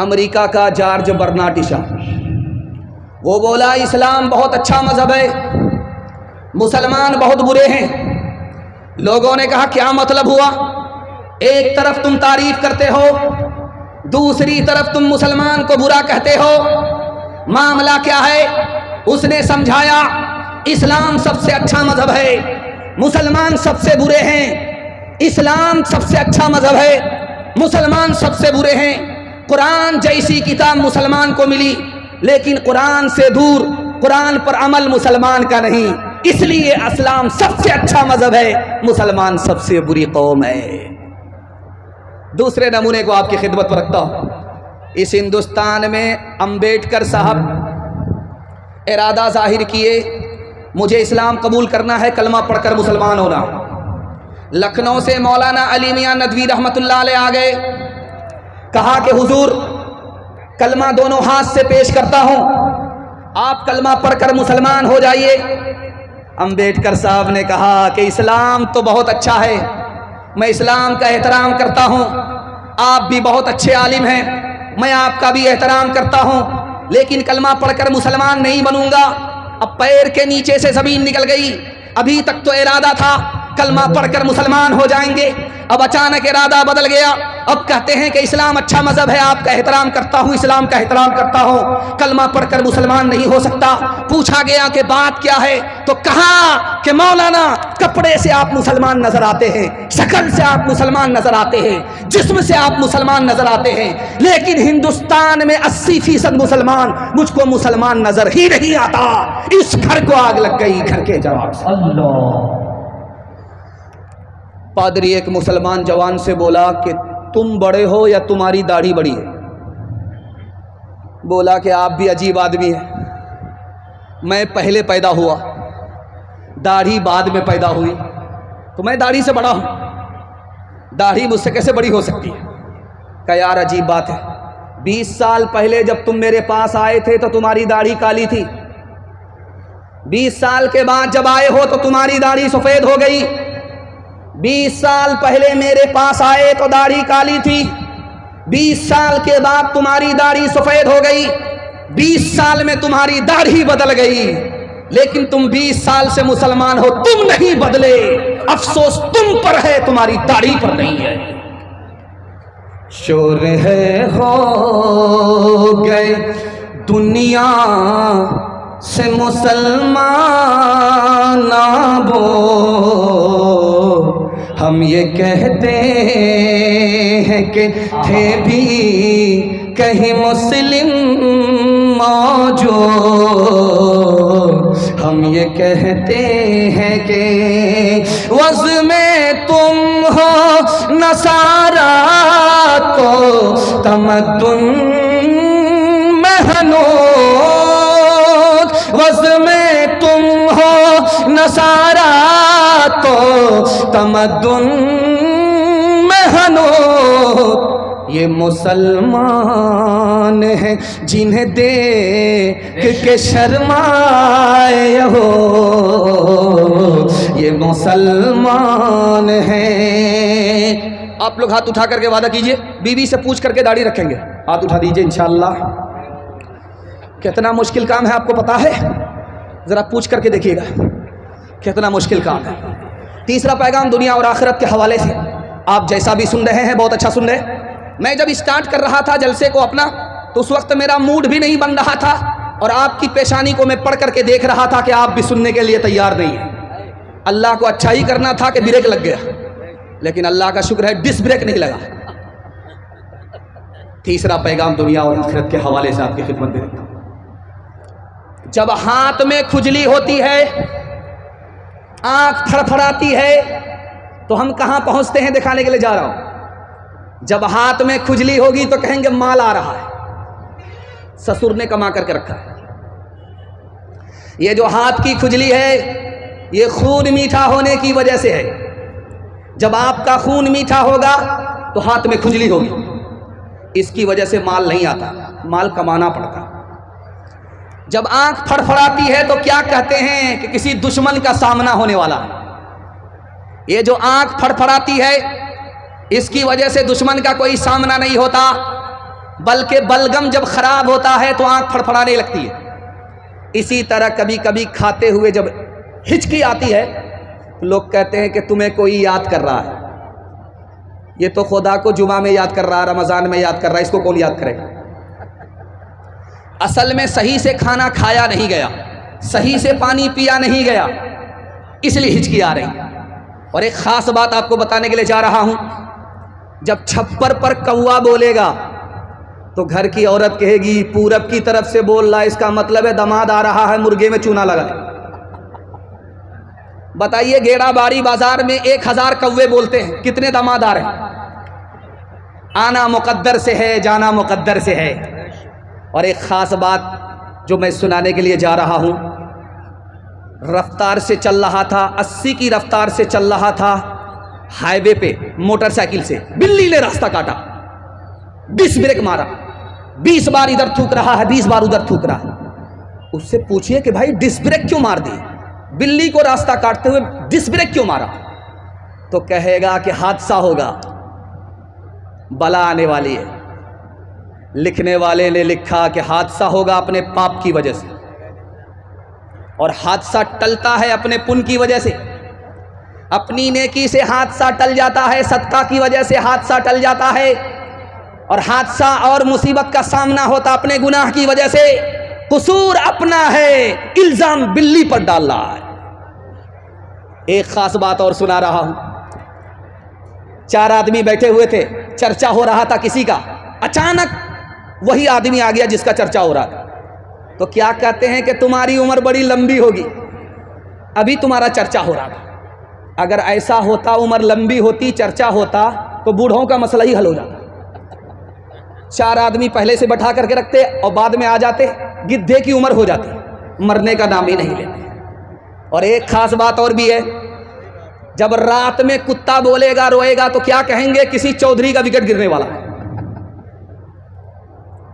America का George Bernard Shaw, वो बोला इस्लाम बहुत अच्छा मज़हब है, मुसलमान बहुत बुरे हैं। लोगों ने कहा क्या मतलब हुआ? एक तरफ तुम तारीफ करते हो, दूसरी तरफ तुम मुसलमान को बुरा कहते हो, मामला क्या है? उसने समझाया इस्लाम सबसे अच्छा मज़हब है, मुसलमान सबसे बुरे हैं। इस्लाम सबसे अच्छा मज़हब है, मुसलमान सबसे बुरे हैं। कुरान जैसी किताब मुसलमान को मिली, लेकिन कुरान से दूर, कुरान पर अमल मुसलमान का नहीं, इसलिए इस्लाम सबसे अच्छा मज़हब है, मुसलमान सबसे बुरी कौम है। दूसरे नमूने को आपकी खिदमत पर रखता हूँ। इस हिंदुस्तान में अंबेडकर साहब इरादा जाहिर किए, मुझे इस्लाम कबूल करना है, कलमा पढ़कर मुसलमान होना। लखनऊ से मौलाना अली मियां नदवी रहमतुल्लाह अलैह आ गए, कहा कि हुजूर कलमा दोनों हाथ से पेश करता हूं, आप कलमा पढ़कर मुसलमान हो जाइए। अंबेडकर साहब ने कहा कि इस्लाम तो बहुत अच्छा है, मैं इस्लाम का एहतराम करता हूं, आप भी बहुत अच्छे आलिम हैं, मैं आपका भी एहतराम करता हूं, लेकिन कलमा पढ़कर मुसलमान नहीं बनूंगा। अब पैर के नीचे से ज़मीन निकल गई। अभी तक तो इरादा था कलमा पढ़कर मुसलमान हो जाएंगे, अब अचानक इरादा बदल गया। अब कहते हैं कि इस्लाम अच्छा मज़हब है, आपका एहतराम करता हूँ, इस्लाम का एहतराम करता हूँ, कलमा पढ़कर मुसलमान नहीं हो सकता। पूछा गया कि बात क्या है, तो कहा कि मौलाना कपड़े से आप मुसलमान नजर आते हैं, शक्ल से आप मुसलमान नजर आते हैं, जिस्म से आप मुसलमान नजर आते हैं, लेकिन हिंदुस्तान में 80% मुसलमान, मुझको मुसलमान नजर ही नहीं आता। इस घर को आग लग गई, घर के जवाब से। अल्लाह। पादरी एक मुसलमान जवान से बोला कि तुम बड़े हो या तुम्हारी दाढ़ी बड़ी है? बोला कि आप भी अजीब आदमी हैं, मैं पहले पैदा हुआ, दाढ़ी बाद में पैदा हुई, तो मैं दाढ़ी से बड़ा हूं, दाढ़ी मुझसे कैसे बड़ी हो सकती है? क्या यार अजीब बात है, 20 साल पहले जब तुम मेरे पास आए थे तो तुम्हारी दाढ़ी काली थी, 20 साल के बाद जब आए हो तो तुम्हारी दाढ़ी सफ़ेद हो गई। 20 साल पहले मेरे पास आए तो दाढ़ी काली थी, 20 साल के बाद तुम्हारी दाढ़ी सफ़ेद हो गई, 20 साल में तुम्हारी दाढ़ी बदल गई, लेकिन तुम 20 साल से मुसलमान हो, तुम नहीं बदले। अफसोस तुम पर है, तुम्हारी दाढ़ी पर नहीं है। शोर है हो गए दुनिया से मुसलमान वो, हम ये कहते हैं कि थे भी कहीं मुस्लिम मौजूद, हम ये कहते हैं कि वज़ में तुम हो नसारा तो तमद्दुन में हनूद, वज़ में तुम हो नसारा तो तमद्दुन में हनूद, ये मुसलमान हैं जिन्हें देख के शर्माए हो, ये मुसलमान हैं। आप लोग हाथ उठा करके वादा कीजिए, बीवी से पूछ करके दाढ़ी रखेंगे, हाथ उठा दीजिए इंशाअल्लाह। कितना मुश्किल काम है आपको पता है? ज़रा पूछ करके देखिएगा कितना मुश्किल काम है। तीसरा पैगाम दुनिया और आखिरत के हवाले से, आप जैसा भी सुन रहे हैं बहुत अच्छा सुन रहे। मैं जब स्टार्ट कर रहा था जलसे को अपना, तो उस वक्त मेरा मूड भी नहीं बन रहा था, और आपकी पेशानी को मैं पढ़ करके देख रहा था कि आप भी सुनने के लिए तैयार नहीं हैं। अल्लाह को अच्छा ही करना था कि ब्रेक लग गया, लेकिन अल्लाह का शुक्र है डिस्क ब्रेक नहीं लगा। तीसरा पैगाम दुनिया और आखिरत के हवाले से आपकी खिदमत में रखता हूं। जब हाथ में खुजली होती है, आंख फड़फड़ाती है, तो हम कहां पहुंचते हैं दिखाने के लिए जा रहा हूं। जब हाथ में खुजली होगी तो कहेंगे माल आ रहा है, ससुर ने कमा करके रखा है। ये जो हाथ की खुजली है, ये खून मीठा होने की वजह से है। जब आपका खून मीठा होगा तो हाथ में खुजली होगी, इसकी वजह से माल नहीं आता, माल कमाना पड़ता। जब आंख फड़फड़ाती है तो क्या कहते हैं कि किसी दुश्मन का सामना होने वाला है। ये जो आंख फड़फड़ाती है, इसकी वजह से दुश्मन का कोई सामना नहीं होता, बल्कि बलगम जब खराब होता है तो आंख फड़फड़ाने लगती है। इसी तरह कभी कभी खाते हुए जब हिचकी आती है तो लोग कहते हैं कि तुम्हें कोई याद कर रहा है। ये तो खुदा को जुमा में याद कर रहा है, रमज़ान में याद कर रहा है, इसको कौन याद करेगा? असल में सही से खाना खाया नहीं गया, सही से पानी पिया नहीं गया, इसलिए हिचकी आ रही। और एक ख़ास बात आपको बताने के लिए जा रहा हूँ, जब छप्पर पर कौवा बोलेगा तो घर की औरत कहेगी पूरब की तरफ से बोल रहा है, इसका मतलब है दामाद आ रहा है, मुर्गे में चूना लगाए। बताइए, गेड़ाबाड़ी बाजार में 1000 कौवे बोलते हैं, कितने दामाद आ रहे हैं? आना मुकद्दर से है, जाना मुकद्दर से है। और एक ख़ास बात जो मैं सुनाने के लिए जा रहा हूँ, रफ्तार से चल रहा था, 80 की रफ्तार से चल रहा था हाईवे पे मोटरसाइकिल से, बिल्ली ने रास्ता काटा, डिस्क ब्रेक मारा, 20 बार इधर थूक रहा है, 20 बार उधर थूक रहा है। उससे पूछिए कि भाई डिस्क ब्रेक क्यों मार दी, बिल्ली को रास्ता काटते हुए डिस्क ब्रेक क्यों मारा? तो कहेगा कि हादसा होगा, बला आने वाली है। लिखने वाले ने लिखा कि हादसा होगा अपने पाप की वजह से, और हादसा टलता है अपने पुण्य की वजह से। अपनी नेकी से हादसा टल जाता है, सदका की वजह से हादसा टल जाता है, और हादसा और मुसीबत का सामना होता अपने गुनाह की वजह से। कसूर अपना है, इल्जाम बिल्ली पर डाल रहा है। एक खास बात और सुना रहा हूं, 4 आदमी बैठे हुए थे, चर्चा हो रहा था किसी का, अचानक वही आदमी आ गया जिसका चर्चा हो रहा था। तो क्या कहते हैं कि तुम्हारी उम्र बड़ी लंबी होगी, अभी तुम्हारा चर्चा हो रहा था। अगर ऐसा होता, उम्र लंबी होती, चर्चा होता, तो बूढ़ों का मसला ही हल हो जाता। 4 आदमी पहले से बैठा करके रखते और बाद में आ जाते, गिद्धे की उम्र हो जाती, मरने का नाम ही नहीं लेते। और एक खास बात और भी है, जब रात में कुत्ता बोलेगा, रोएगा, तो क्या कहेंगे? किसी चौधरी का विकेट गिरने वाला।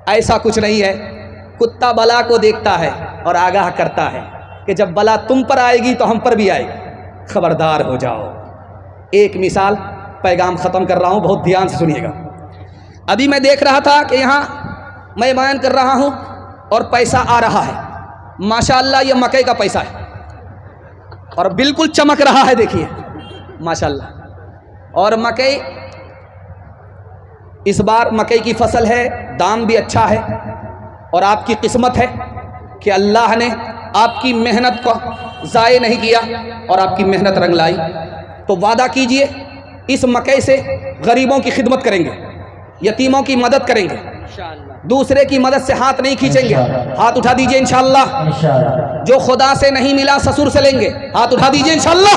ऐसा कुछ नहीं है, कुत्ता बला को देखता है और आगाह करता है कि जब बला तुम पर आएगी तो हम पर भी आएगी, खबरदार हो जाओ। एक मिसाल, पैगाम ख़त्म कर रहा हूँ, बहुत ध्यान से सुनिएगा। अभी मैं देख रहा था कि यहाँ मैं बयान कर रहा हूँ और पैसा आ रहा है, माशाअल्लाह ये मकई का पैसा है और बिल्कुल चमक रहा है, देखिए माशाअल्लाह। और मकई, इस बार मकई की फसल है, दाम भी अच्छा है, और आपकी किस्मत है कि अल्लाह ने आपकी मेहनत को ज़ाय नहीं किया और आपकी मेहनत रंग लाई। तो वादा कीजिए, इस मकई से गरीबों की खिदमत करेंगे, यतीमों की मदद करेंगे, दूसरे की मदद से हाथ नहीं खींचेंगे। हाथ उठा दीजिए इंशाअल्लाह। जो खुदा से नहीं मिला ससुर से लेंगे, हाथ उठा दीजिए इंशाअल्लाह।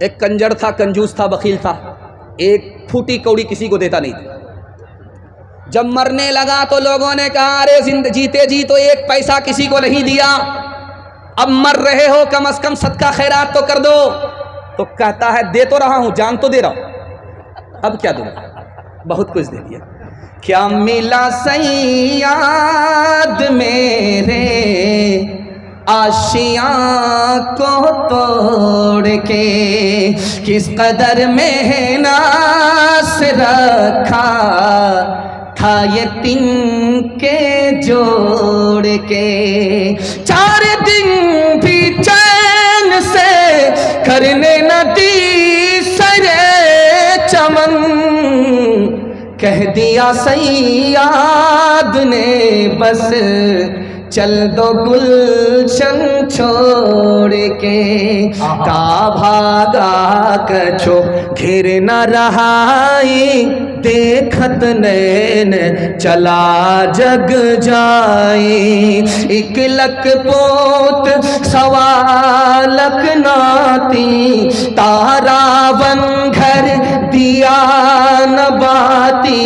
एक कंजर था, कंजूस था, बखील था, एक फूटी कौड़ी किसी को देता नहीं था। जब मरने लगा तो लोगों ने कहा, अरे जीते जी तो 1 पैसा किसी को नहीं दिया, अब मर रहे हो, कम से कम सदका खैरात तो कर दो। तो कहता है, दे तो रहा हूं, जान तो दे रहा हूं, अब क्या दूं, बहुत कुछ दे दिया। क्या मिला सैयाद मेरे आशियां को तोड़ के, किस कदर मेहनत से रखा था ये तिनके जोड़ के। 4 दिन भी चैन से करने न दी सरे चमन, कह दिया सैयाद ने बस चल दो गुलशन छोड़ के। का भागा कछो घिर न रहाई, देखत नैन चला जग जाई। 1 लख पोत 1.25 लख नाती, तारावन घर दिया न बाती।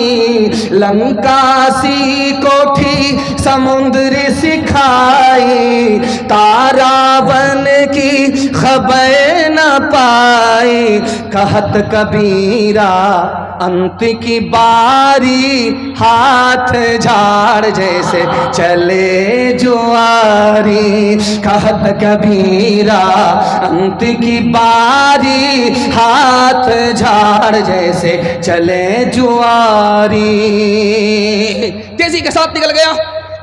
लंका सी कोठी समुद्र सिखाई, तारावन की खबर न पाई। कहत कबीरा अंत की बारी, हाथ झाड़ जैसे चले जुआरी। कहत कबीरा अंत की बारी, हाथ झाड़ जैसे चले जुआरी। तेजी के साथ निकल गया,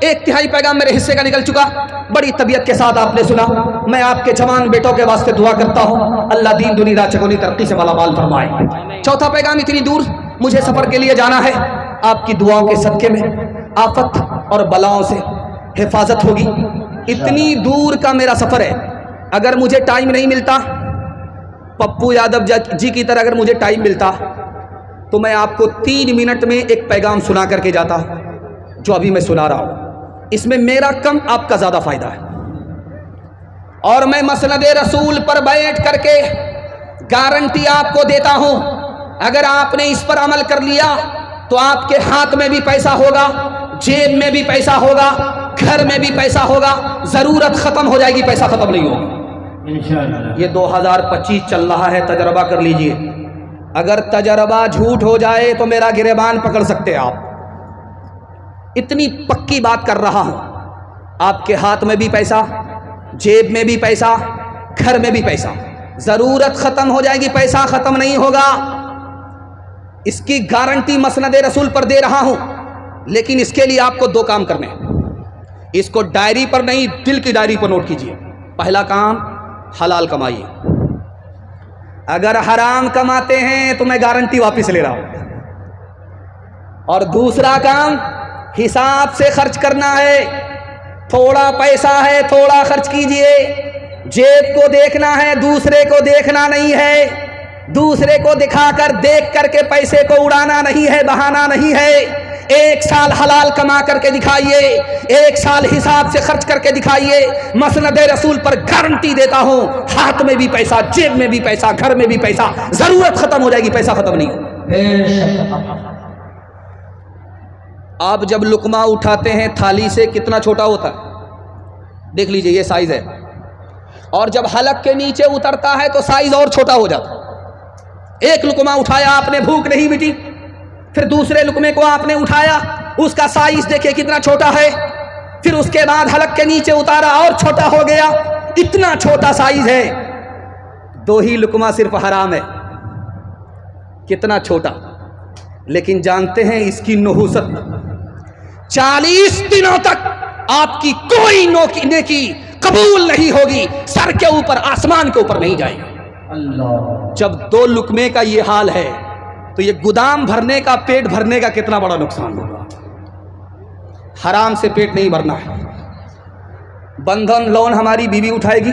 1/3 पैगाम मेरे हिस्से का निकल चुका। बड़ी तबीयत के साथ आपने सुना। मैं आपके जवान बेटों के वास्ते दुआ करता हूँ, अल्लाह दीन दुनिया चकोनी तरक्की से मालामाल फरमाए। चौथा पैगाम, इतनी दूर मुझे सफ़र के लिए जाना है, आपकी दुआओं के सदके में आफत और बलाओं से हिफाजत होगी। इतनी दूर का मेरा सफ़र है, अगर मुझे टाइम नहीं मिलता, पप्पू यादव जी की तरह अगर मुझे टाइम मिलता तो मैं आपको 3 मिनट में एक पैगाम सुना करके जाता जो अभी मैं सुना रहा हूँ। इसमें मेरा कम, आपका ज़्यादा फ़ायदा है। और मैं मसनद रसूल पर बैठ करके गारंटी आपको देता हूँ, अगर आपने इस पर अमल कर लिया तो आपके हाथ में भी पैसा होगा, जेब में भी पैसा होगा, घर में भी पैसा होगा। ज़रूरत ख़त्म हो जाएगी, पैसा ख़त्म नहीं होगा इंशाअल्लाह। ये 2025 चल रहा है, तजर्बा कर लीजिए। अगर तजर्बा झूठ हो जाए तो मेरा गिरेबान पकड़ सकते हैं आप। इतनी पक्की बात कर रहा हूं, आपके हाथ में भी पैसा, जेब में भी पैसा, घर में भी पैसा। ज़रूरत ख़त्म हो जाएगी, पैसा ख़त्म नहीं होगा। इसकी गारंटी मसनद रसूल पर दे रहा हूं। लेकिन इसके लिए आपको 2 काम करने हैं। इसको डायरी पर नहीं, दिल की डायरी पर नोट कीजिए। पहला काम, हलाल कमाइए। अगर हराम कमाते हैं तो मैं गारंटी वापस ले रहा हूं। और दूसरा काम, हिसाब से खर्च करना है। थोड़ा पैसा है, थोड़ा खर्च कीजिए। जेब को देखना है, दूसरे को देखना नहीं है। दूसरे को दिखाकर, देख करके पैसे को उड़ाना नहीं है, बहाना नहीं है। 1 साल हलाल कमा करके दिखाइए, 1 साल हिसाब से खर्च करके दिखाइए। मसनद रसूल पर गारंटी देता हूं, हाथ में भी पैसा, जेब में भी पैसा, घर में भी पैसा। जरूरत खत्म हो जाएगी, पैसा खत्म नहीं हो। आप जब लुकमा उठाते हैं थाली से, कितना छोटा होता है, देख लीजिए, ये साइज है। और जब हलक के नीचे उतरता है तो साइज और छोटा हो जाता है। एक लुकमा उठाया आपने, भूख नहीं मिटी, फिर दूसरे लुकमे को आपने उठाया, उसका साइज देखिए कितना छोटा है। फिर उसके बाद हलक के नीचे उतारा और छोटा हो गया, इतना छोटा साइज है। 2 ही लुकमा सिर्फ हराम है, कितना छोटा। लेकिन जानते हैं इसकी नहुसत, 40 दिनों तक आपकी कोई नेकी कबूल नहीं होगी, सर के ऊपर, आसमान के ऊपर नहीं जाएगी। अल्लाह। जब 2 लुकमे का ये हाल है तो ये गोदाम भरने का, पेट भरने का कितना बड़ा नुकसान होगा। हराम से पेट नहीं भरना है। बंधन लोन हमारी बीवी उठाएगी,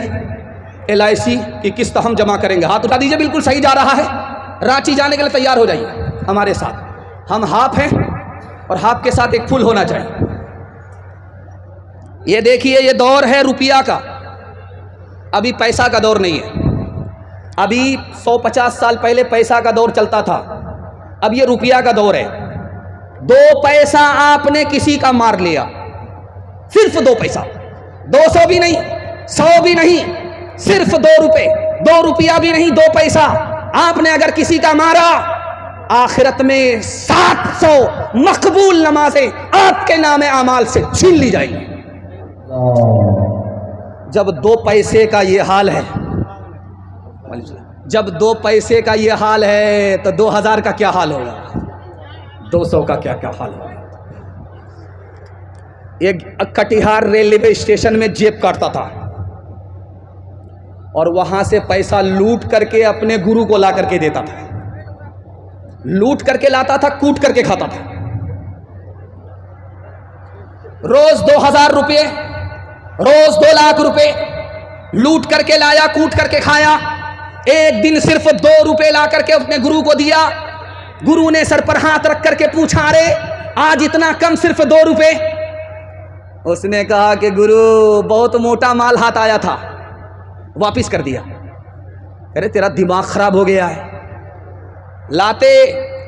LIC की किस्त हम जमा करेंगे, हाथ उठा दीजिए। बिल्कुल सही जा रहा है, रांची जाने के लिए तैयार हो जाइए हमारे साथ। हम हाफ हैं और हाफ के साथ एक फुल होना चाहिए। ये देखिए, ये दौर है रुपया का, अभी पैसा का दौर नहीं है। अभी 150 साल पहले पैसा का दौर चलता था, अब ये रुपया का दौर है। 2 पैसा आपने किसी का मार लिया, सिर्फ 2 पैसा, 200 भी नहीं, 100 भी नहीं, सिर्फ 2 रुपए, 2 रुपया भी नहीं, 2 पैसा आपने अगर किसी का मारा, आखिरत में 700 मकबूल नमाजें आपके नामे आमाल से छीन ली जाएंगी। जब 2 पैसे का ये हाल है, जब 2 पैसे का ये हाल है तो 2000 का क्या हाल होगा, 200 का क्या क्या हाल होगा। एक कटिहार रेलवे स्टेशन में जेब काटता था और वहां से पैसा लूट करके अपने गुरु को ला करके देता था। लूट करके लाता था, कूट करके खाता था। रोज 2000 रुपये, रोज 2 लाख रुपए लूट करके लाया, कूट करके खाया। एक दिन सिर्फ 2 रुपए ला करके अपने गुरु को दिया। गुरु ने सर पर हाथ रख करके पूछा, अरे आज इतना कम, सिर्फ 2 रुपए। उसने कहा कि गुरु बहुत मोटा माल हाथ आया था, वापिस कर दिया। अरे तेरा दिमाग खराब हो गया है, लाते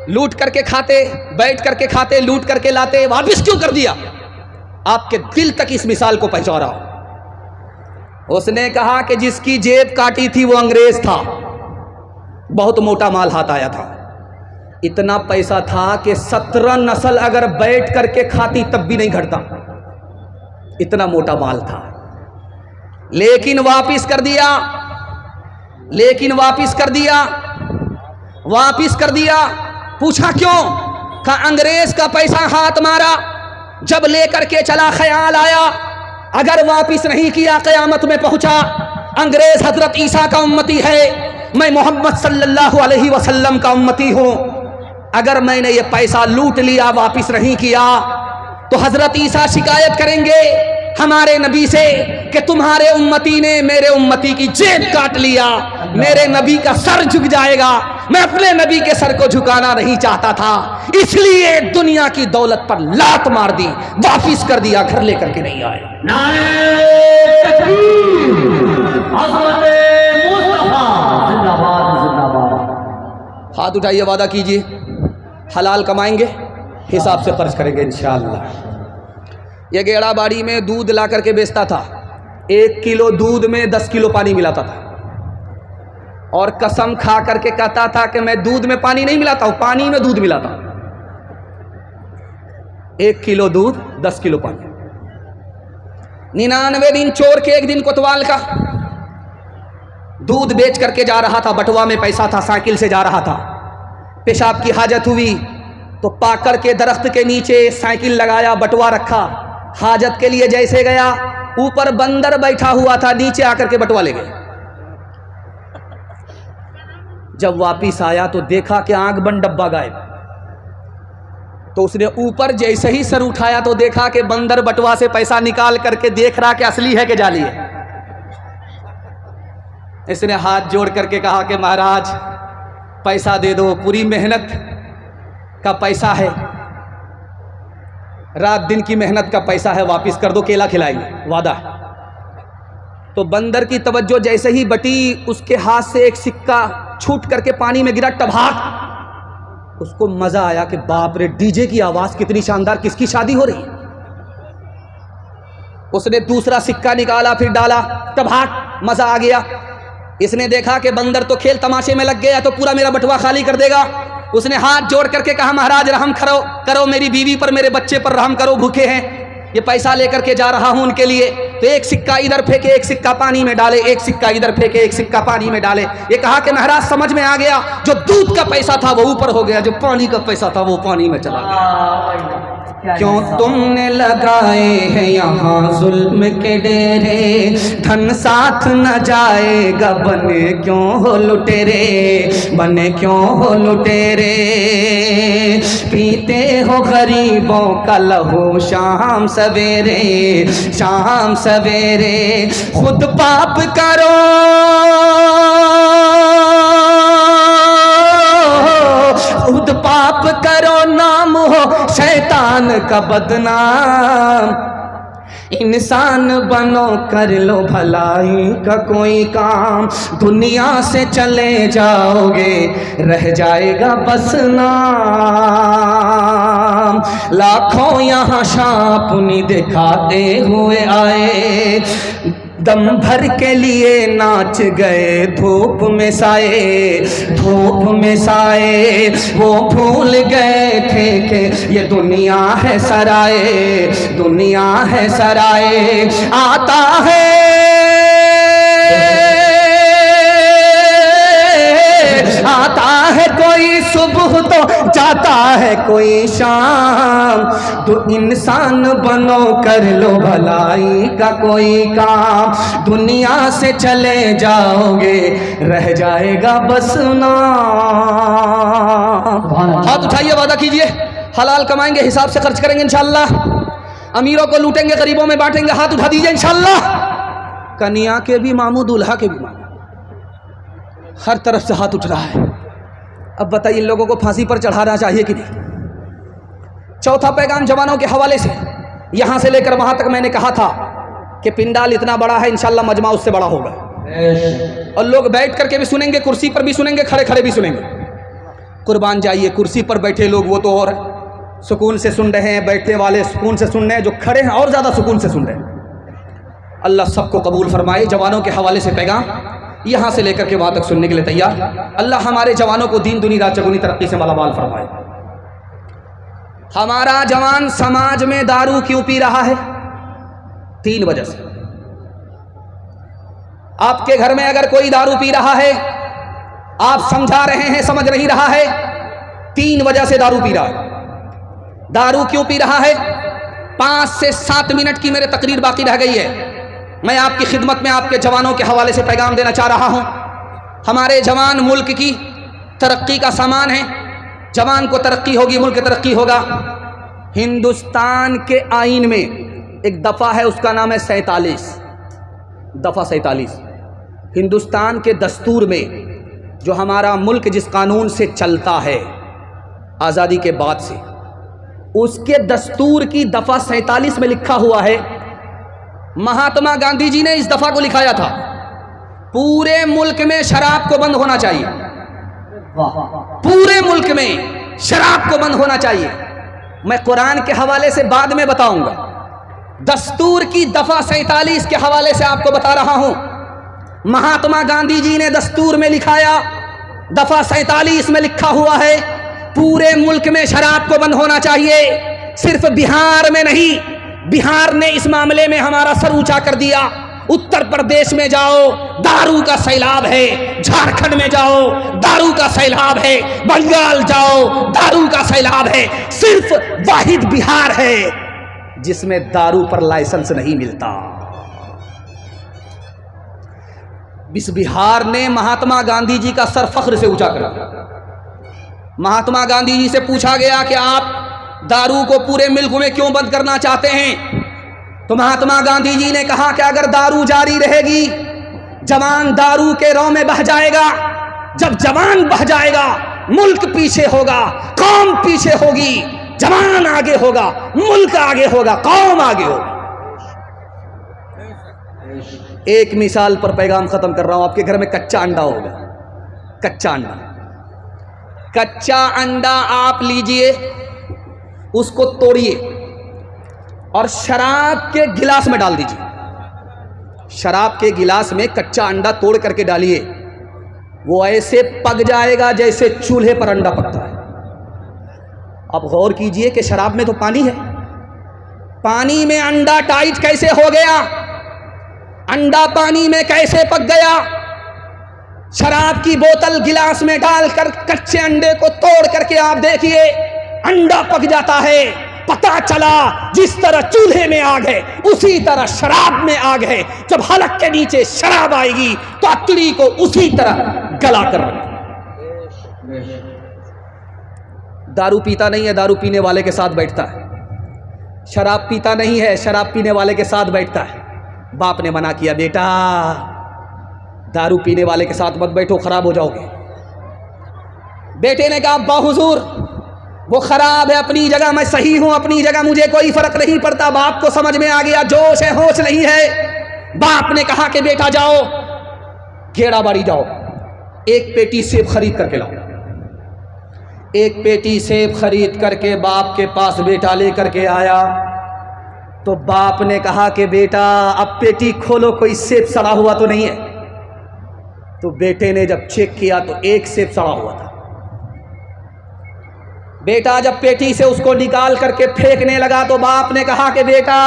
लूट करके खाते, बैठ करके खाते, लूट करके लाते, वापिस क्यों कर दिया। आपके दिल तक इस मिसाल को पहुंचा रहा हूं। उसने कहा कि जिसकी जेब काटी थी वो अंग्रेज था, बहुत मोटा माल हाथ आया था। इतना पैसा था कि 17 नस्ल अगर बैठ करके खाती तब भी नहीं घटता, इतना मोटा माल था। लेकिन वापिस कर दिया, वापिस कर दिया। पूछा क्यों? कहा अंग्रेज का पैसा हाथ मारा, जब लेकर के चला ख्याल आया अगर वापिस नहीं किया क़यामत में पहुंचा। अंग्रेज हजरत ईसा का उम्मती है, मैं मोहम्मद सल्लल्लाहु अलैहि वसल्लम का उम्मती हूं। अगर मैंने ये पैसा लूट लिया, वापिस नहीं किया, तो हजरत ईसा शिकायत करेंगे हमारे नबी से कि तुम्हारे उम्मती ने मेरे उम्मती की जेब काट लिया, मेरे नबी का सर झुक जाएगा। मैं अपने नबी के सर को झुकाना नहीं चाहता था, इसलिए दुनिया की दौलत पर लात मार दी, वापिस कर दिया, घर लेकर के नहीं आए। हाथ उठाइए, वादा कीजिए हलाल कमाएंगे, हिसाब से खर्च करेंगे इंशाअल्लाह। ये गेड़ा बाड़ी में दूध ला करके बेचता था, 1 किलो दूध में 10 किलो पानी मिलाता था, और कसम खा करके कहता था कि मैं दूध में पानी नहीं मिलाता हूं, पानी में दूध मिलाता हूं। 1 किलो दूध 10 किलो पानी। 99 दिन चोर के, एक दिन कोतवाल का दूध बेच करके जा रहा था, बटुआ में पैसा था, साइकिल से जा रहा था, पेशाब की हाजत हुई तो पाकड़ के दरख्त के नीचे साइकिल लगाया, बटुआ रखा, हाजत के लिए जैसे गया, ऊपर बंदर बैठा हुआ था, नीचे आकर के बटुआ ले गए। जब वापिस आया तो देखा कि आंख बंद डब्बा गायब। तो उसने ऊपर जैसे ही सर उठाया तो देखा कि बंदर बटुआ से पैसा निकाल करके देख रहा कि असली है कि जाली है। इसने हाथ जोड़ करके कहा कि महाराज पैसा दे दो, पूरी मेहनत का पैसा है, रात दिन की मेहनत का पैसा है, वापिस कर दो, केला खिलाएंगे, वादा है। तो बंदर की तवज्जो जैसे ही बटी, उसके हाथ से एक सिक्का छूट करके पानी में गिरा, टभाक। उसको मजा आया कि बाप रे, डीजे की आवाज कितनी शानदार, किसकी शादी हो रही। उसने दूसरा सिक्का निकाला, फिर डाला, टभाक, मजा आ गया। इसने देखा कि बंदर तो खेल तमाशे में लग गया, तो पूरा मेरा बटुआ खाली कर देगा। उसने हाथ जोड़ करके कहा महाराज रहम करो, मेरी बीवी पर, मेरे बच्चे पर रहम करो, भूखे हैं, ये पैसा लेकर के जा रहा हूं उनके लिए। तो एक सिक्का इधर फेंके, एक सिक्का पानी में डाले, एक सिक्का इधर फेंके, एक सिक्का पानी में डाले। ये कहा कि महाराज समझ में आ गया, जो दूध का पैसा था वो ऊपर हो गया, जो पानी का पैसा था वो पानी में चला गया। क्यों तुमने लगाए हैं यहाँ जुल्म के डेरे, धन साथ न जाएगा, बने क्यों हो लुटेरे, बने क्यों हो लुटेरे। पीते हो गरीबों का लहू शाम सवेरे, शाम सवेरे। खुद पाप करो, खुद पाप करो, नाम हो शैतान का बदनाम। इंसान बनो, कर लो भलाई का कोई काम, दुनिया से चले जाओगे, रह जाएगा बस नाम। लाखों यहाँ शापुनी दिखाते हुए आए, दम भर के लिए नाच गए धूप में साए, धूप में साए। वो भूल गए थे कि ये दुनिया है सराय, दुनिया है सराय। आता है कोई सुबह तो जाता है कोई शाम। तो इंसान बनो, कर लो भलाई का कोई काम, दुनिया से चले जाओगे, रह जाएगा बस नाम। हाथ उठाइए, वादा कीजिए हलाल कमाएंगे, हिसाब से खर्च करेंगे इंशाअल्लाह। अमीरों को लूटेंगे, गरीबों में बांटेंगे। हाथ उठा दीजिए इंशाअल्लाह। कन्या के भी मामू, दूल्हा के भी मामू, हर तरफ से हाथ उठ रहा है। अब बताइए, इन लोगों को फांसी पर चढ़ाना चाहिए कि नहीं? चौथा पैगाम जवानों के हवाले से, यहां से लेकर वहां तक मैंने कहा था कि पिंडाल इतना बड़ा है, इंशाअल्लाह मजमा उससे बड़ा होगा, और लोग बैठ करके भी सुनेंगे, कुर्सी पर भी सुनेंगे, खड़े खड़े भी सुनेंगे। कुर्बान जाइए, कुर्सी पर बैठे लोग वो तो और सुकून से सुन रहे हैं, बैठने वाले सुकून से सुन रहे हैं, जो खड़े हैं और ज़्यादा सुकून से सुन रहे हैं। अल्लाह सबको कबूल फरमाए। जवानों के हवाले से पैगाम यहाँ से लेकर के वहाँ तक सुनने के लिए तैयार। अल्लाह हमारे जवानों को दीन दुनी रात चगुनी तरक्की से मालामाल फरमाए। हमारा जवान समाज में दारू क्यों पी रहा है? 3 वजह से। आपके घर में अगर कोई दारू पी रहा है, आप समझा रहे हैं, समझ नहीं रहा है, 3 वजह से दारू पी रहा है। दारू क्यों पी रहा है? 5 से 7 मिनट की मेरे तकरीर बाकी रह गई है। मैं आपकी खिदमत में आपके जवानों के हवाले से पैगाम देना चाह रहा हूं। हमारे जवान मुल्क की तरक्की का सामान है। जवान को तरक्की होगी, मुल्क तरक्की होगा। हिंदुस्तान के आईन में एक दफ़ा है, उसका नाम है 47, दफ़ा 47। हिंदुस्तान के दस्तूर में जो हमारा मुल्क जिस कानून से चलता है आज़ादी के बाद से, उसके दस्तूर की दफ़ा 47 में लिखा हुआ है, महात्मा गांधी जी ने इस दफ़ा को लिखाया था, पूरे मुल्क में शराब को बंद होना चाहिए। पूरे मुल्क में शराब को बंद होना चाहिए। मैं कुरान के हवाले से बाद में बताऊंगा। दस्तूर की दफ़ा 47 के हवाले से आपको बता रहा हूं। महात्मा गांधी जी ने दस्तूर में लिखाया, दफ़ा 47 में लिखा हुआ है, पूरे मुल्क में शराब को बंद होना चाहिए। सिर्फ बिहार में नहीं, बिहार ने इस मामले में हमारा सर ऊंचा कर दिया। उत्तर प्रदेश में जाओ, दारू का सैलाब है। झारखंड में जाओ, दारू का सैलाब है। बंगाल जाओ, दारू का सैलाब है। सिर्फ वाहिद बिहार है जिसमें दारू पर लाइसेंस नहीं मिलता। इस बिहार ने महात्मा गांधी जी का सर फख्र से ऊंचा करा। महात्मा गांधी जी से पूछा गया कि आप दारू को पूरे मुल्क में क्यों बंद करना चाहते हैं? तो महात्मा गांधी जी ने कहा कि अगर दारू जारी रहेगी, जवान दारू के रौ में बह जाएगा। जब जवान बह जाएगा, मुल्क पीछे होगा, कौम पीछे होगी। जवान आगे होगा, मुल्क आगे होगा, कौम आगे होगा। एक मिसाल पर पैगाम खत्म कर रहा हूं। आपके घर में कच्चा अंडा होगा, कच्चा अंडा। कच्चा अंडा आप लीजिए, उसको तोड़िए और शराब के गिलास में डाल दीजिए। शराब के गिलास में कच्चा अंडा तोड़ करके डालिए, वो ऐसे पक जाएगा जैसे चूल्हे पर अंडा पकता है। अब गौर कीजिए कि शराब में तो पानी है, पानी में अंडा टाइट कैसे हो गया? अंडा पानी में कैसे पक गया? शराब की बोतल गिलास में डालकर कच्चे अंडे को तोड़ करके आप देखिए, अंडा पक जाता है। पता चला जिस तरह चूल्हे में आग है, उसी तरह शराब में आग है। जब हलक के नीचे शराब आएगी तो अतड़ी को उसी तरह गला कर रखेगी। दारू पीता नहीं है, दारू पीने वाले के साथ बैठता है। शराब पीता नहीं है, शराब पीने वाले के साथ बैठता है। बाप ने मना किया, बेटा दारू पीने वाले के साथ मत बैठो, खराब हो जाओगे। बेटे ने कहा, अब्बा हुजूर वो खराब है अपनी जगह, मैं सही हूं अपनी जगह, मुझे कोई फर्क नहीं पड़ता। बाप को समझ में आ गया, जोश है होश नहीं है। बाप ने कहा कि बेटा जाओ, घेड़ा बाड़ी जाओ, एक पेटी सेब खरीद करके लाओ। एक पेटी सेब खरीद करके बाप के पास बेटा लेकर के आया तो बाप ने कहा कि बेटा अब पेटी खोलो, कोई सेब सड़ा हुआ तो नहीं है। तो बेटे ने जब चेक किया तो एक सेब सड़ा हुआ था। बेटा जब पेटी से उसको निकाल करके फेंकने लगा तो बाप ने कहा कि बेटा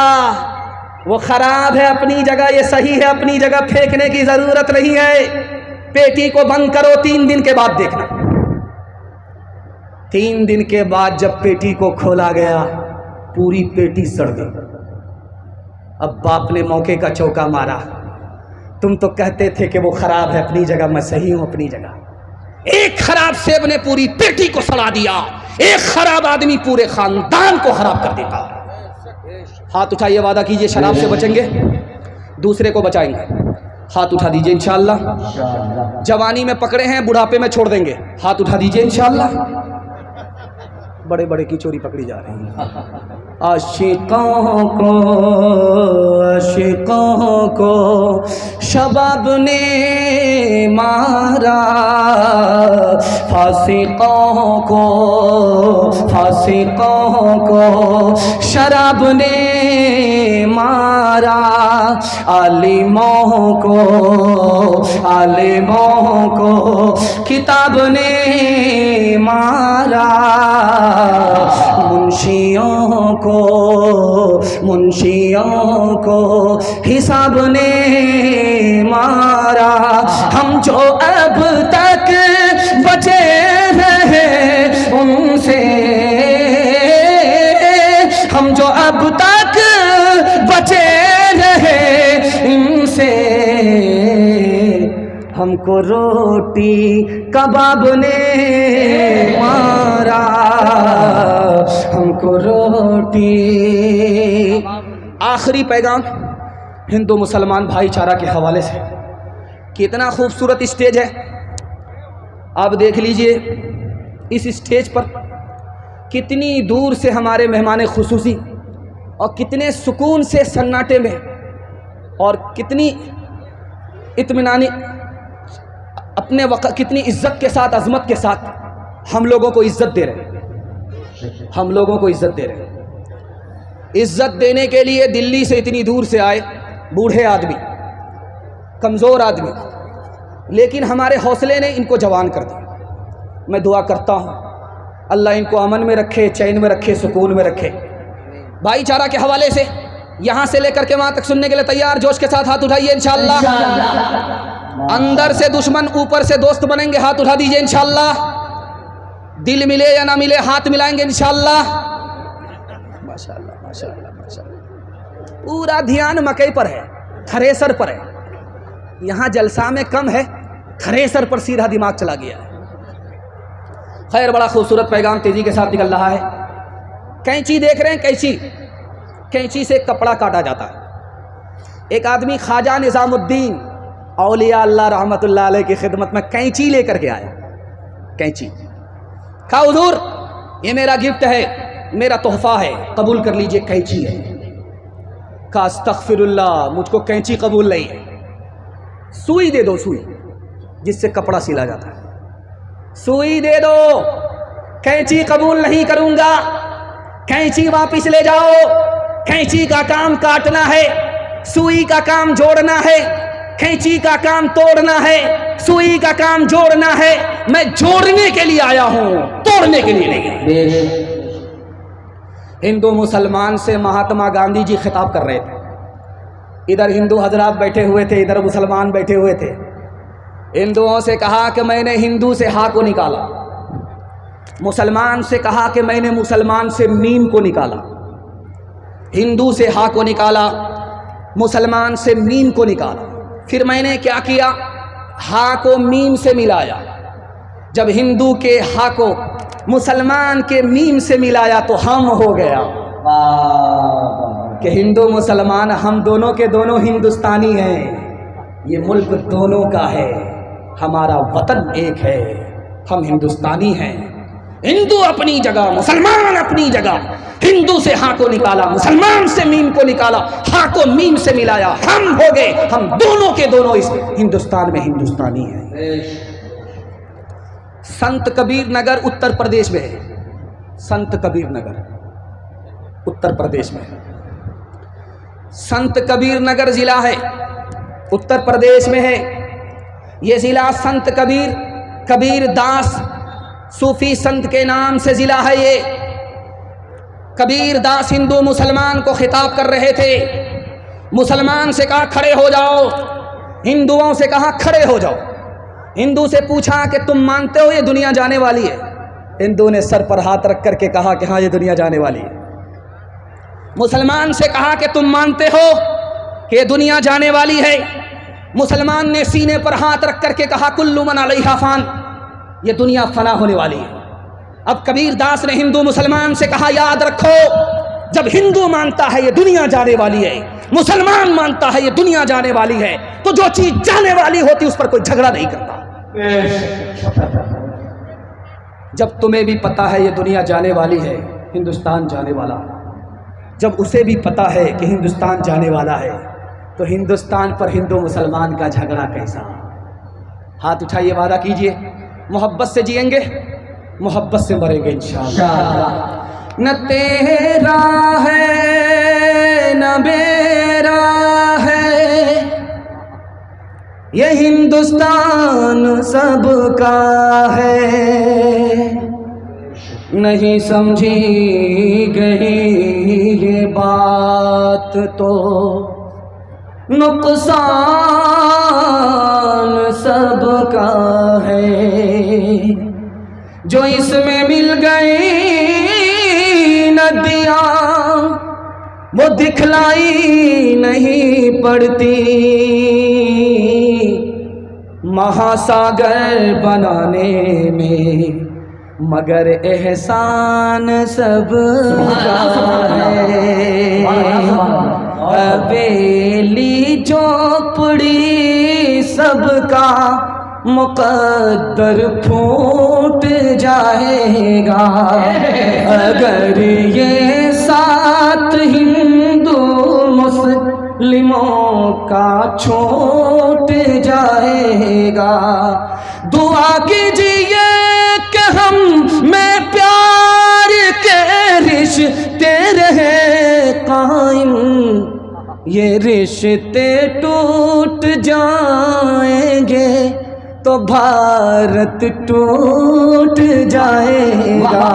वो खराब है अपनी जगह, ये सही है अपनी जगह, फेंकने की जरूरत नहीं है। पेटी को बंद करो, 3 दिन के बाद देखना। 3 दिन के बाद जब पेटी को खोला गया, पूरी पेटी सड़ गई। अब बाप ने मौके का चौका मारा, तुम तो कहते थे कि वो खराब है अपनी जगह, मैं सही हूं अपनी जगह। एक खराब सेब ने पूरी पेटी को सड़ा दिया। एक खराब आदमी पूरे खानदान को खराब कर देता। हाथ उठाइए, वादा कीजिए शराब से बचेंगे, दूसरे को बचाएंगे। हाथ उठा दीजिए इंशाअल्लाह। जवानी में पकड़े हैं, बुढ़ापे में छोड़ देंगे। हाथ उठा दीजिए इंशाअल्लाह। बड़े बड़े की चोरी पकड़ी जा रही है। आशिकों को शबाब ने मारा, फासिकों को शराब ने मारा, आलिमों को किताब ने मारा, मुंशियों को हिसाब ने मारा। हम जो अब तक बचे रहे उनसे, हम जो अब तक बचे रहे इनसे, हमको रोटी कबाब ने मारा, हमको रोटी। आखिरी पैगाम हिंदू मुसलमान भाईचारा के हवाले से। कितना खूबसूरत स्टेज है, आप देख लीजिए। इस स्टेज पर कितनी दूर से हमारे मेहमान खुसूसी और कितने सुकून से सन्नाटे में और कितनी इत्मीनानी अपने वक्त, कितनी इज्जत के साथ, अजमत के साथ हम लोगों को इज्जत दे रहे हैं, हम लोगों को इज्जत दे रहे हैं। इज्जत देने के लिए दिल्ली से इतनी दूर से आए बूढ़े आदमी, कमज़ोर आदमी, लेकिन हमारे हौसले ने इनको जवान कर दिया। मैं दुआ करता हूँ अल्लाह इनको अमन में रखे, चैन में रखे, सुकून में रखे। भाईचारा के हवाले से यहाँ से लेकर के वहाँ तक सुनने के लिए तैयार, जोश के साथ हाथ उठाइए इंशाअल्लाह। अंदर से दुश्मन, ऊपर से दोस्त बनेंगे, हाथ उठा दीजिए इंशाअल्लाह। दिल मिले या ना मिले हाथ मिलाएंगे इंशाअल्लाह। माशाअल्लाह माशाअल्लाह माशाअल्लाह। पूरा ध्यान मकई पर है, थ्रेसर पर है। यहाँ जलसा में कम है, थ्रेसर पर सीधा दिमाग चला गया है। खैर, बड़ा खूबसूरत पैगाम तेजी के साथ निकल रहा है। कैंची देख रहे हैं, कैंची से कपड़ा काटा जाता है। एक आदमी ख्वाजा निज़ामुद्दीन औलिया अल्लाह रहमतुल्लाह अलैह की खिदमत में कैंची लेकर के आया। कैंची कहा, हुजूर ये मेरा गिफ्ट है, मेरा तोहफा है, कबूल कर लीजिए, कैंची है। कहा अस्तगफिरुल्लाह, मुझको कैंची कबूल नहीं है। सुई दे दो, सुई जिससे कपड़ा सिला जाता है, सुई दे दो। कैंची कबूल नहीं करूंगा, कैंची वापिस ले जाओ। कैंची का काम काटना है, सुई का काम जोड़ना है। कैंची का काम तोड़ना है, सुई का काम जोड़ना है। मैं जोड़ने के लिए आया हूं, तोड़ने के लिए नहीं। हिंदू मुसलमान से महात्मा गांधी जी खिताब कर रहे थे। इधर हिंदू हजरात बैठे हुए थे, इधर मुसलमान बैठे हुए थे। हिंदुओं से कहा कि मैंने हिंदू से हा को निकाला, मुसलमान से कहा कि मैंने मुसलमान से मीम को निकाला। हिंदू से हा को निकाला, मुसलमान से मीम को निकाला। फिर मैंने क्या किया, हा को मीम से मिलाया। जब हिंदू के हा को मुसलमान के मीम से मिलाया तो हम हो गया कि हिंदू मुसलमान हम दोनों के दोनों हिंदुस्तानी हैं। ये मुल्क दोनों का है, हमारा वतन एक है, हम हिंदुस्तानी हैं। हिंदू अपनी जगह, मुसलमान अपनी जगह। हिंदू से हा को निकाला, मुसलमान से मीम को निकाला, हा को मीम से मिलाया, हम हो गए, हम दोनों के दोनों इस हिंदुस्तान में हिंदुस्तानी हैं। संत कबीर नगर उत्तर प्रदेश में है, संत कबीर नगर उत्तर प्रदेश में है। संत कबीर नगर जिला है, उत्तर प्रदेश में है। ये जिला संत कबीर दास सूफी संत के नाम से जिला है। ये कबीर दास हिंदू मुसलमान को खिताब कर रहे थे। मुसलमान से कहा खड़े हो जाओ, हिंदुओं से कहा खड़े हो जाओ। हिंदू से पूछा कि तुम मानते हो ये दुनिया जाने वाली है? हिंदू ने सर पर हाथ रख करके कहा कि हाँ, ये दुनिया जाने वाली है। मुसलमान से कहा कि तुम मानते हो कि ये दुनिया जाने वाली है? मुसलमान ने सीने पर हाथ रख करके कहा कुल्लु मन अलैहा फान, ये दुनिया फना होने वाली है। अब कबीर दास ने हिंदू मुसलमान से कहा याद रखो, जब हिंदू मानता है ये दुनिया जाने वाली है, मुसलमान मानता है ये दुनिया जाने वाली है, तो जो चीज जाने वाली होती उस पर कोई झगड़ा नहीं करता। जब तुम्हें भी पता है ये दुनिया जाने वाली है, हिंदुस्तान जाने वाला, जब उसे भी पता है कि हिंदुस्तान जाने वाला है, तो हिंदुस्तान पर हिंदू मुसलमान का झगड़ा कैसा? हाथ उठाइए, वादा कीजिए मोहब्बत से जिएंगे, मोहब्बत से मरेंगे इंशाअल्लाह। न तेरा है न मेरा है, ये हिंदुस्तान सबका है। नहीं समझी गई ये बात तो नुकसान सबका है। जो इसमें मिल गई नदियाँ वो दिखलाई नहीं पड़ती, महासागर बनाने में मगर एहसान सबका है। हवेली झोपड़ी सबका मुकद्दर फूट जाएगा, अगर ये साथ हिंदू मुस्लिमों का छूट जाएगा। दुआ कीजिए कि हम में प्यार के रिश्ते रहे कायम, ये रिश्ते टूट जाएंगे तो भारत टूट जाएगा।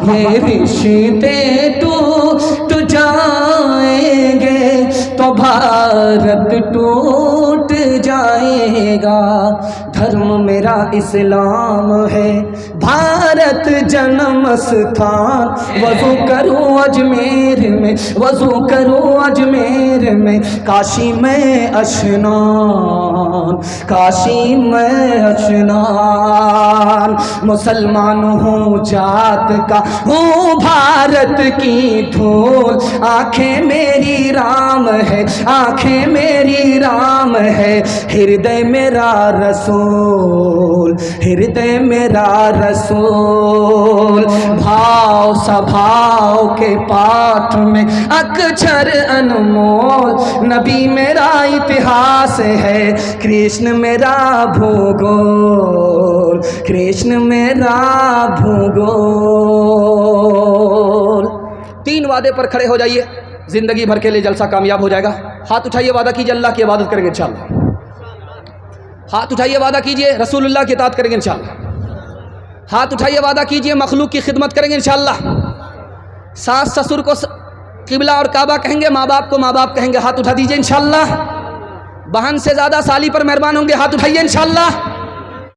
ये रिश्ते टूट जाएंगे तो भारत टूट जाएगा। धर्म मेरा इस्लाम है, भारत जन्म स्थान। वज़ू करूँ अजमेर में, वज़ू करूँ अजमेर में, काशी में अशनान, काशी में अशनान। मुसलमान हूँ जात का, हूँ भारत की धूल। आँखें मेरी राम है, आँखें मेरी राम है, हृदय मेरा रसूल, हृदय मेरा रसूल। भाव सभाव के पाठ में अक्षर अनमोल, नबी मेरा इतिहास है, कृष्ण मेरा भूगोल, कृष्ण मेरा भूगोल। 3 वादे पर खड़े हो जाइए, जिंदगी भर के लिए जलसा कामयाब हो जाएगा। हाथ उठाइए, वादा कीजिए अल्लाह की इबादत करेंगे इंशाअल्लाह। हाथ उठाइए, वादा कीजिए रसूलुल्लाह की इताअत करेंगे इंशाअल्लाह। हाथ उठाइए, वादा कीजिए मखलूक की खिदमत करेंगे इंशाअल्लाह। सास ससुर को किबला और काबा कहेंगे, माँ बाप को माँ बाप कहेंगे। हाथ उठा दीजिए इंशाअल्लाह। बहन से ज़्यादा साली पर मेहरबान होंगे, हाथ उठाइए इंशाअल्लाह।